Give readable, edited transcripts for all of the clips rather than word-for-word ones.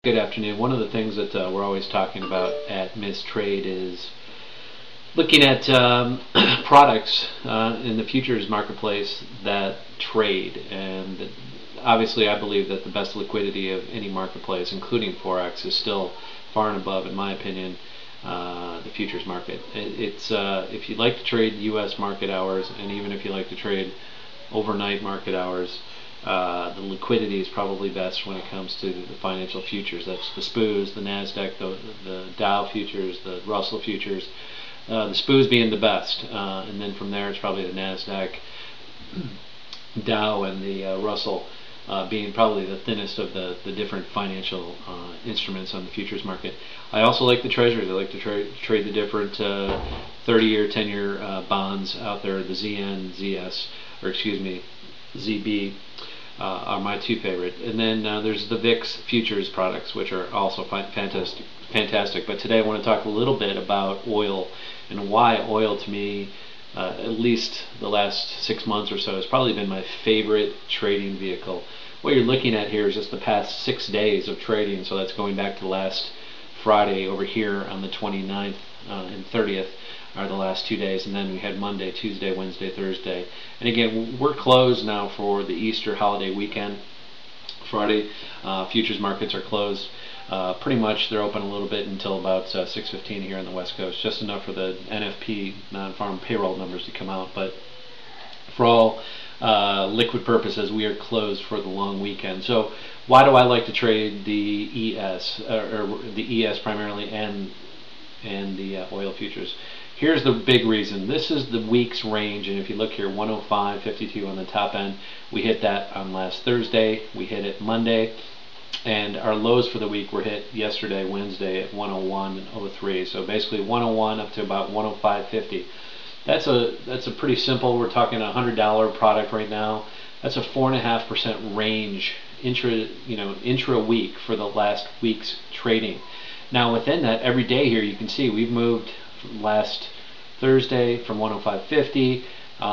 Good afternoon. One of the things that we're always talking about at Ms. Trade is looking at products in the futures marketplace that trade. And obviously, I believe that the best liquidity of any marketplace, including Forex, is still far and above, in my opinion, the futures market. It's if you like to trade U.S. market hours, and even if you like to trade overnight market hours, the liquidity is probably best when it comes to the financial futures. That's the SPOOs, the NASDAQ, the Dow futures, the Russell futures. The SPOOs being the best, and then from there it's probably the NASDAQ, Dow, and the Russell being probably the thinnest of the different financial instruments on the futures market. I also like the treasuries. I like to trade the different 30-year, 10-year bonds out there, the ZN, ZS, or excuse me, ZB. Are my two favorite. And then there's the VIX futures products, which are also fantastic. But today I want to talk a little bit about oil and why oil, to me, at least the last 6 months or so, has probably been my favorite trading vehicle. What you're looking at here is just the past 6 days of trading, so that's going back to last Friday over here on the 29th and 30th. Are the last 2 days, and then we had Monday, Tuesday, Wednesday, Thursday. And again, we're closed now for the Easter holiday weekend. Friday, futures markets are closed. Pretty much they're open a little bit until about 6:15 here on the West Coast, just enough for the NFP, non-farm payroll numbers, to come out. But for all liquid purposes, we are closed for the long weekend. So why do I like to trade the ES, or the ES primarily, and the oil futures? Here's the big reason. This is the week's range, and if you look here, 105.52 on the top end. We hit that on last Thursday. We hit it Monday, and our lows for the week were hit yesterday, Wednesday, at 101.03. So basically 101 up to about 105.50. That's a pretty simple. We're talking a $100 product right now. That's a 4.5% range intra week for the last week's trading. Now within that, every day here you can see we've moved last Thursday from 105.50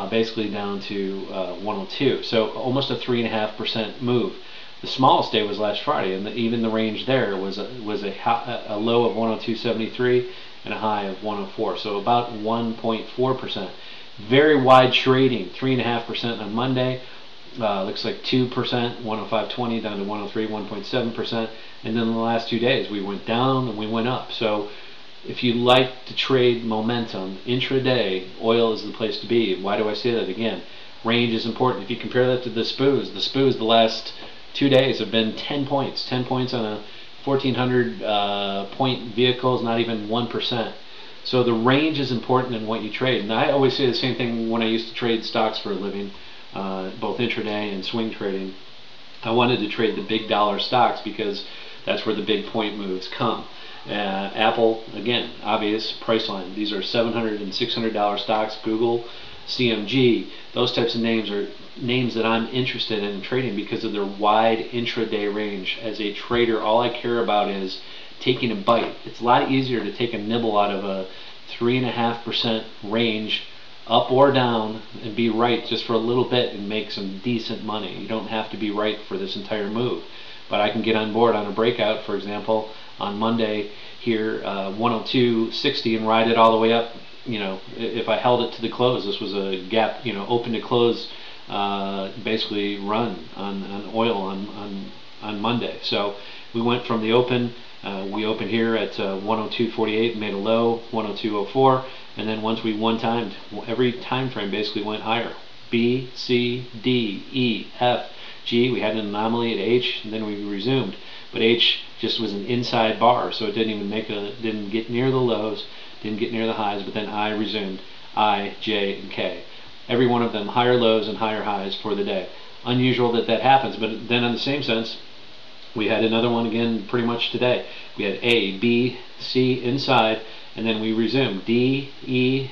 basically down to 102. So almost a 3.5% move. The smallest day was last Friday, and even the range there was a low of 102.73 and a high of 104. So about 1.4%. Very wide trading. 3.5% on Monday. Looks like 2%, 105.20 down to 103, 1.7%. And then the last 2 days we went down and we went up. So if you like to trade momentum intraday, oil is the place to be. Why do I say that? Again, range is important. If you compare that to the SPOOs the last 2 days have been 10 points. 10 points on a 1,400 point vehicle is not even 1%. So the range is important in what you trade. And I always say the same thing when I used to trade stocks for a living, both intraday and swing trading. I wanted to trade the big dollar stocks because that's where the big point moves come. Apple, again, obvious price line. These are $700 and $600 stocks. Google, CMG, those types of names are names that I'm interested in trading because of their wide intraday range. As a trader, all I care about is taking a bite. It's a lot easier to take a nibble out of a 3.5% range, up or down, and be right just for a little bit and make some decent money. You don't have to be right for this entire move. But I can get on board on a breakout, for example, on Monday here, 102.60, and ride it all the way up. If I held it to the close, this was a gap, open to close, basically run on oil on Monday. So we went from the open. We opened here at 102.48, made a low, 102.04, and then once we one-timed, every time frame basically went higher. B, C, D, E, F, G. We had an anomaly at H, and then we resumed. But H just was an inside bar, so it didn't get near the lows, didn't get near the highs. But then I resumed. I, J, and K. Every one of them higher lows and higher highs for the day. Unusual that happens, but then in the same sense, we had another one again pretty much today. We had A, B, C inside, and then we resumed. D, E,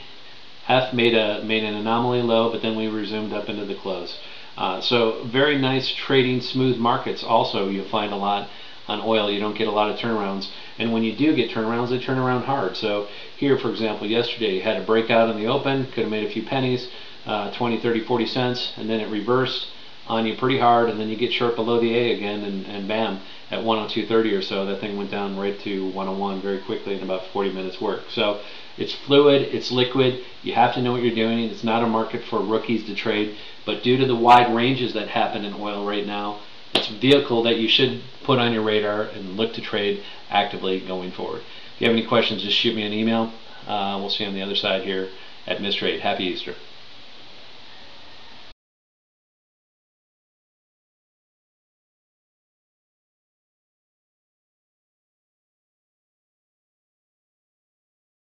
F made an anomaly low, but then we resumed up into the close. So very nice trading, smooth markets. Also, you'll find a lot on oil. You don't get a lot of turnarounds, and when you do get turnarounds, they turn around hard. So here, for example, yesterday you had a breakout in the open, could have made a few pennies, 20, 30, 40 cents, and then it reversed. on you pretty hard, and then you get short below the A again, and bam, at 102.30 or so, that thing went down right to 101 very quickly in about 40 minutes work. So it's fluid, it's liquid, you have to know what you're doing. It's not a market for rookies to trade, but due to the wide ranges that happen in oil right now, it's a vehicle that you should put on your radar and look to trade actively going forward. If you have any questions, just shoot me an email. We'll see you on the other side here at Mistrade. Happy Easter.